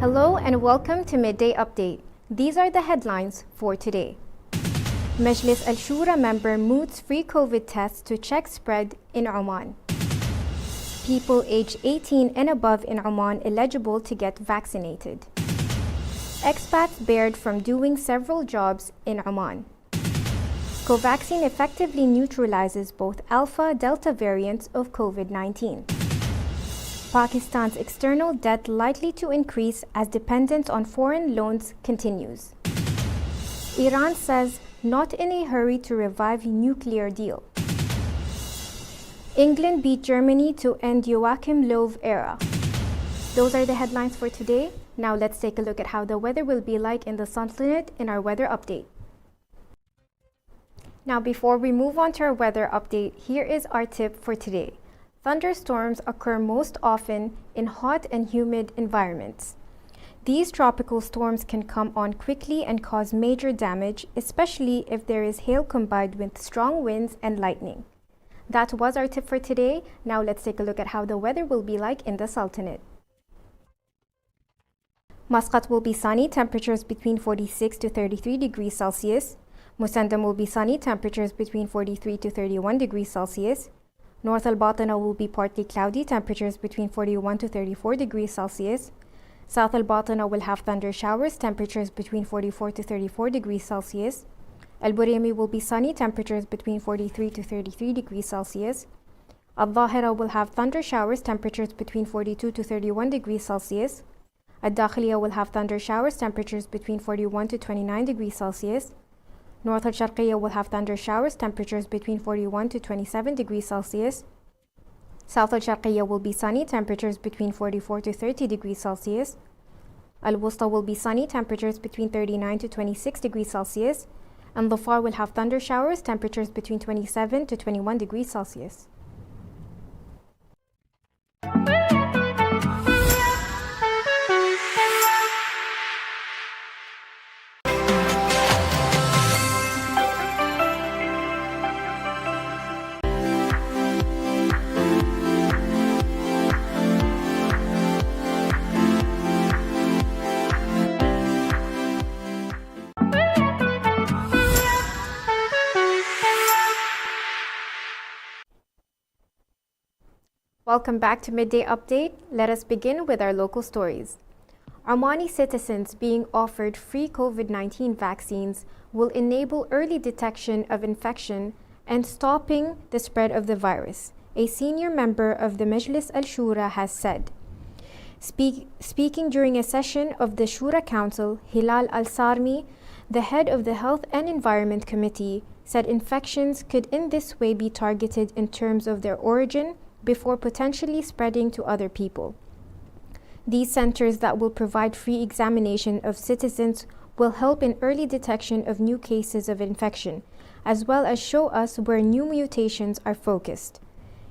Hello and welcome to Midday Update. These are the headlines for today. Majlis Al-Shura member moots free COVID tests to check spread in Oman. People aged 18 and above in Oman eligible to get vaccinated. Expats barred from doing several jobs in Oman. Covaxin effectively neutralizes both Alpha-Delta variants of COVID-19. Pakistan's external debt likely to increase as dependence on foreign loans continues. Iran says not in a hurry to revive nuclear deal. England beat Germany to end Joachim Löw era. Those are the headlines for today. Now let's take a look at how the weather will be like in the Sultanate in our weather update. Now before we move on to our weather update, here is our tip for today. Thunderstorms occur most often in hot and humid environments. These tropical storms can come on quickly and cause major damage, especially if there is hail combined with strong winds and lightning. That was our tip for today. Now let's take a look at how the weather will be like in the Sultanate. Muscat will be sunny, temperatures between 46 to 33 degrees Celsius. Musandam will be sunny, temperatures between 43 to 31 degrees Celsius. North Al-Batana will be partly cloudy, temperatures between 41 to 34 degrees Celsius. South Al-Batana will have thunder showers, temperatures between 44 to 34 degrees Celsius. Al-Buraymi will be sunny, temperatures between 43 to 33 degrees Celsius. Al-Dhahira will have thunder showers, temperatures between 42 to 31 degrees Celsius. Al-Dakhiliya will have thunder showers, temperatures between 41 to 29 degrees Celsius. North Al-Sharqiyya will have thunder showers, temperatures between 41 to 27 degrees Celsius. South Al-Sharqiyya will be sunny, temperatures between 44 to 30 degrees Celsius. Al-Wusta will be sunny, temperatures between 39 to 26 degrees Celsius. And Dhafar will have thunder showers, temperatures between 27 to 21 degrees Celsius. Welcome back to Midday Update. Let us begin with our local stories. Omani citizens being offered free COVID-19 vaccines will enable early detection of infection and stopping the spread of the virus, a senior member of the Majlis Al-Shura has said. Speaking during a session of the Shura Council, Hilal Al-Sarmi, the head of the Health and Environment Committee, said infections could in this way be targeted in terms of their origin before potentially spreading to other people. These centers that will provide free examination of citizens will help in early detection of new cases of infection, as well as show us where new mutations are focused.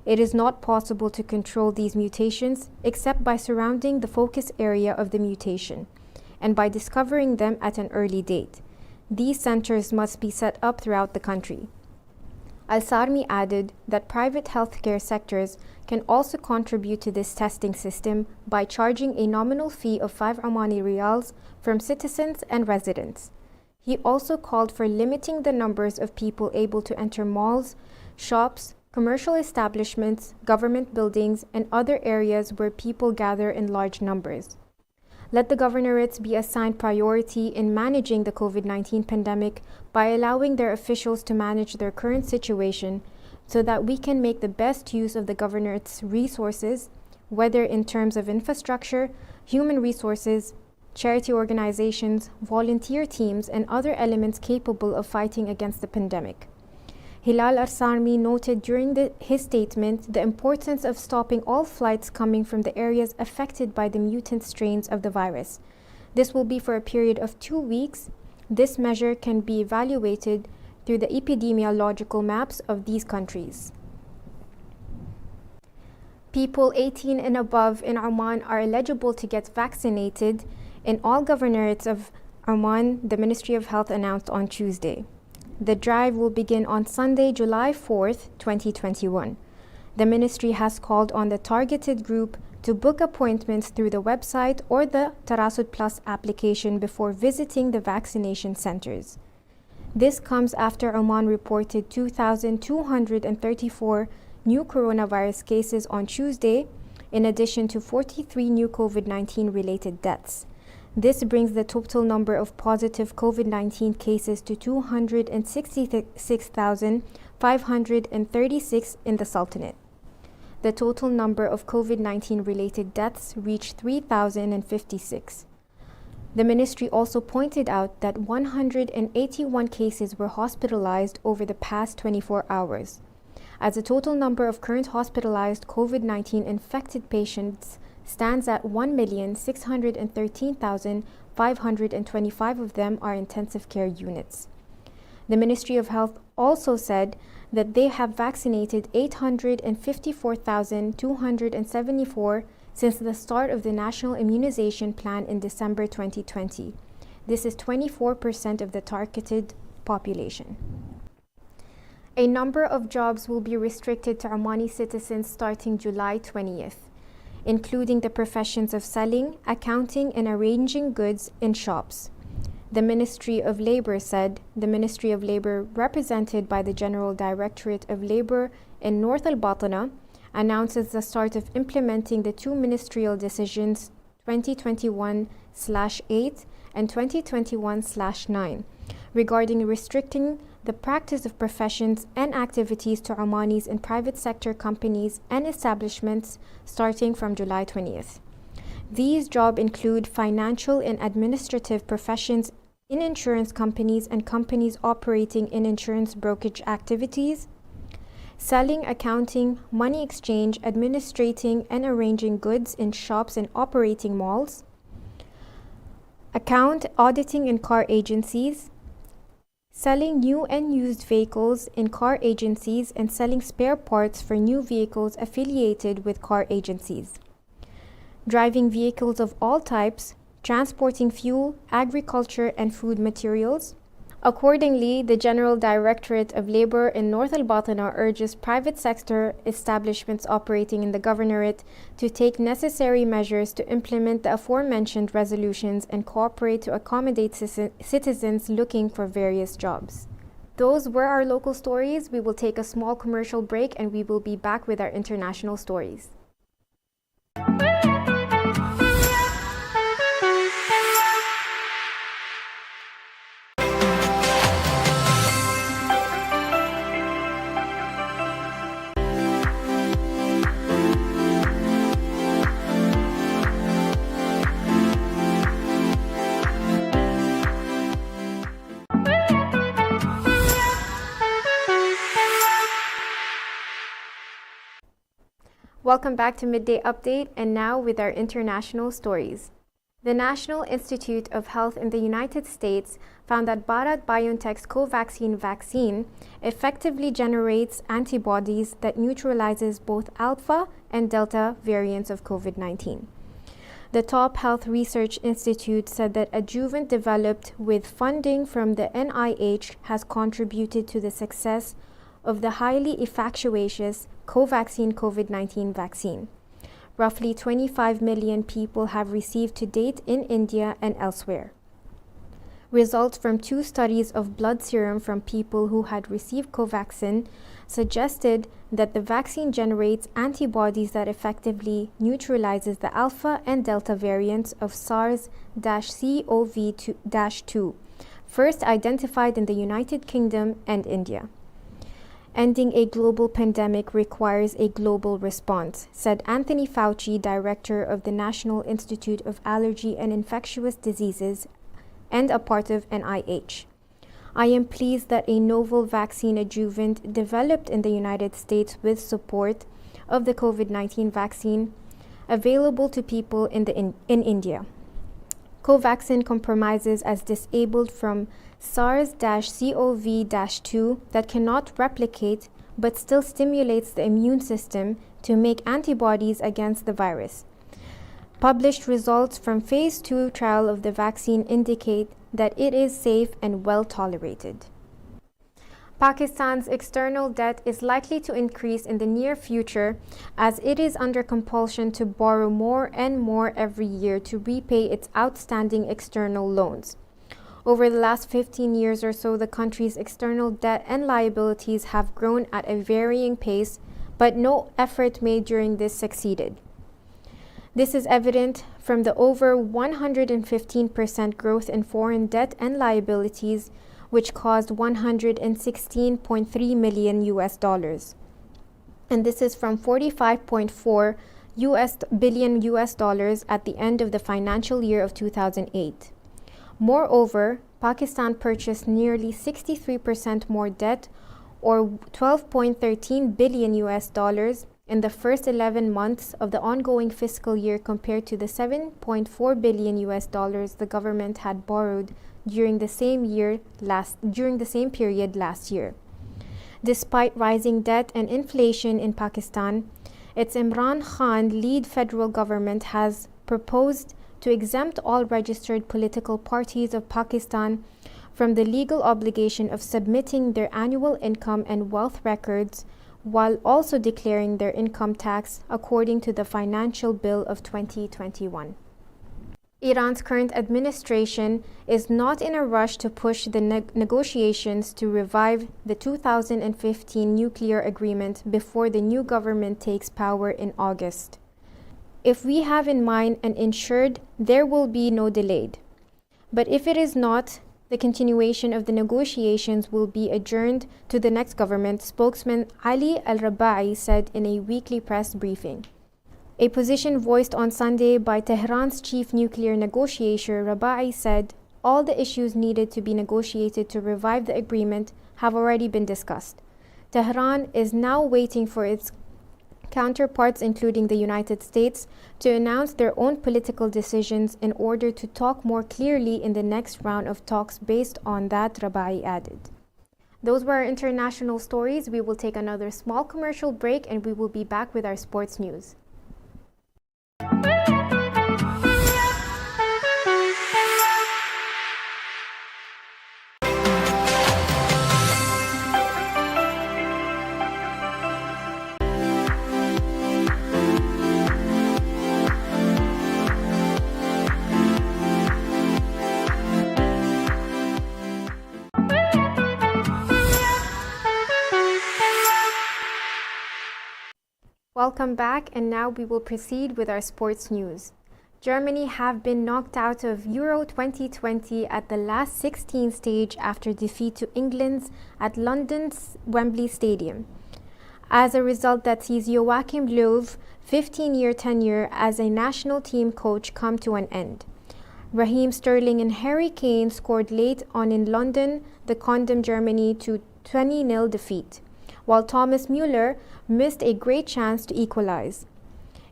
It is not possible to control these mutations except by surrounding the focus area of the mutation and by discovering them at an early date. These centers must be set up throughout the country. Al-Sarmi added that private healthcare sectors can also contribute to this testing system by charging a nominal fee of 5 Omani riyals from citizens and residents. He also called for limiting the numbers of people able to enter malls, shops, commercial establishments, government buildings, and other areas where people gather in large numbers. Let the governorates be assigned priority in managing the COVID-19 pandemic by allowing their officials to manage their current situation so that we can make the best use of the governorate's resources, whether in terms of infrastructure, human resources, charity organizations, volunteer teams, and other elements capable of fighting against the pandemic. Hilal Al-Sarmi noted during his statement the importance of stopping all flights coming from the areas affected by the mutant strains of the virus. This will be for a period of 2 weeks. This measure can be evaluated through the epidemiological maps of these countries. People 18 and above in Oman are eligible to get vaccinated in all governorates of Oman, the Ministry of Health announced on Tuesday. The drive will begin on Sunday, July 4th, 2021. The ministry has called on the targeted group to book appointments through the website or the Tarasud Plus application before visiting the vaccination centers. This comes after Oman reported 2,234 new coronavirus cases on Tuesday, in addition to 43 new COVID-19 related deaths. This brings the total number of positive COVID-19 cases to 266,536 in the Sultanate. The total number of COVID-19 related deaths reached 3,056. The ministry also pointed out that 181 cases were hospitalized over the past 24 hours. As the total number of current hospitalized COVID-19 infected patients stands at 1,613,525 of them are intensive care units. The Ministry of Health also said that they have vaccinated 854,274 since the start of the National Immunization Plan in December 2020. This is 24% of the targeted population. A number of jobs will be restricted to Omani citizens starting July 20th, including the professions of selling, accounting, and arranging goods in shops. The Ministry of Labor said. The Ministry of Labor, represented by the General Directorate of Labor in North Al-Batana, announces the start of implementing the two ministerial decisions 2021/8 and 2021/9 regarding restricting the practice of professions and activities to Omanis in private sector companies and establishments starting from July 20th. These jobs include financial and administrative professions in insurance companies and companies operating in insurance brokerage activities, selling, accounting, money exchange, administrating and arranging goods in shops and operating malls, account auditing in car agencies, selling new and used vehicles in car agencies and selling spare parts for new vehicles affiliated with car agencies, driving vehicles of all types, transporting fuel, agriculture, and food materials. Accordingly, the General Directorate of Labor in North Al-Batana urges private sector establishments operating in the governorate to take necessary measures to implement the aforementioned resolutions and cooperate to accommodate citizens looking for various jobs. Those were our local stories. We will take a small commercial break and we will be back with our international stories. Welcome back to Midday Update, and now with our international stories. The National Institute of Health in the United States found that Bharat BioNTech's Covaxin vaccine effectively generates antibodies that neutralizes both alpha and delta variants of COVID-19. The top health research institute said that adjuvant developed with funding from the NIH has contributed to the success of the highly efficacious Covaxin COVID-19 vaccine. Roughly 25 million people have received to date in India and elsewhere. Results from two studies of blood serum from people who had received Covaxin suggested that the vaccine generates antibodies that effectively neutralizes the alpha and delta variants of SARS-CoV-2, first identified in the United Kingdom and India. Ending a global pandemic requires a global response, said Anthony Fauci, director of the National Institute of Allergy and Infectious Diseases and a part of NIH. I am pleased that a novel vaccine adjuvant developed in the United States with support of the COVID-19 vaccine available to people in India. Covaxin compromises as disabled from SARS-CoV-2 that cannot replicate but still stimulates the immune system to make antibodies against the virus. Published results from Phase 2 trial of the vaccine indicate that it is safe and well tolerated. Pakistan's external debt is likely to increase in the near future as it is under compulsion to borrow more and more every year to repay its outstanding external loans. Over the last 15 years or so, the country's external debt and liabilities have grown at a varying pace, but no effort made during this succeeded. This is evident from the over 115% growth in foreign debt and liabilities, which caused $116.3 million US. And this is from 45.4 billion US dollars at the end of the financial year of 2008. Moreover, Pakistan purchased nearly 63% more debt, or 12.13 billion US dollars, in the first 11 months of the ongoing fiscal year compared to the 7.4 billion US dollars the government had borrowed during the same period last year. Despite rising debt and inflation in Pakistan, its Imran Khan led federal government has proposed to exempt all registered political parties of Pakistan from the legal obligation of submitting their annual income and wealth records, while also declaring their income tax according to the Financial Bill of 2021. Iran's current administration is not in a rush to push the negotiations to revive the 2015 nuclear agreement before the new government takes power in August. If we have in mind and ensured, there will be no delay. But if it is not, the continuation of the negotiations will be adjourned to the next government, spokesman Ali Al-Rabai said in a weekly press briefing. A position voiced on Sunday by Tehran's chief nuclear negotiator, Rabai said, all the issues needed to be negotiated to revive the agreement have already been discussed. Tehran is now waiting for its counterparts, including the United States, to announce their own political decisions in order to talk more clearly in the next round of talks based on that, Rabai added. Those were our international stories. We will take another small commercial break and we will be back with our sports news. Welcome back, and now we will proceed with our sports news. Germany have been knocked out of Euro 2020 at the last 16 stage after defeat to England at London's Wembley Stadium. As a result, that sees Joachim Löw's 15-year tenure as a national team coach come to an end. Raheem Sterling and Harry Kane scored late on in London, the condemned Germany to 20-0 defeat, while Thomas Müller missed a great chance to equalize.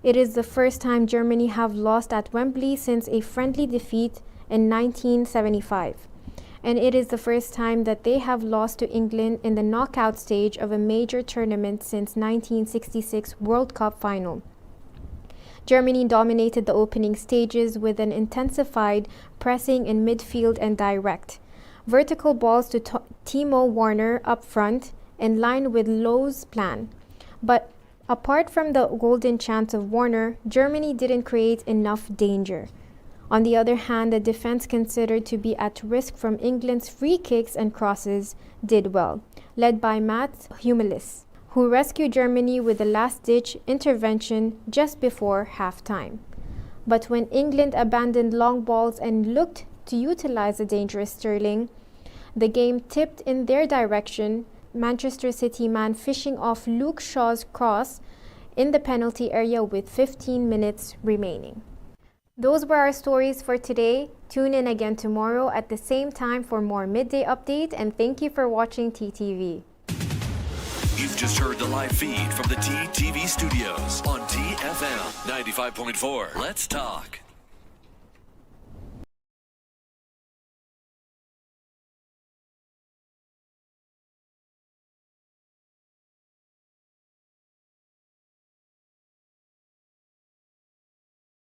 It is the first time Germany have lost at Wembley since a friendly defeat in 1975, and it is the first time that they have lost to England in the knockout stage of a major tournament since 1966 World Cup final. Germany dominated the opening stages with an intensified pressing in midfield and direct vertical balls to Timo Werner up front, in line with Löw's plan. But apart from the golden chance of Werner, Germany didn't create enough danger. On the other hand, the defense considered to be at risk from England's free kicks and crosses did well, led by Mats Hummels, who rescued Germany with a last-ditch intervention just before half-time. But when England abandoned long balls and looked to utilize the dangerous Sterling, the game tipped in their direction, Manchester City man fishing off Luke Shaw's cross in the penalty area with 15 minutes remaining. Those were our stories for today. Tune in again tomorrow at the same time for more midday update, and thank you for watching TTV. You've just heard the live feed from the TTV studios on TFM 95.4. Let's talk.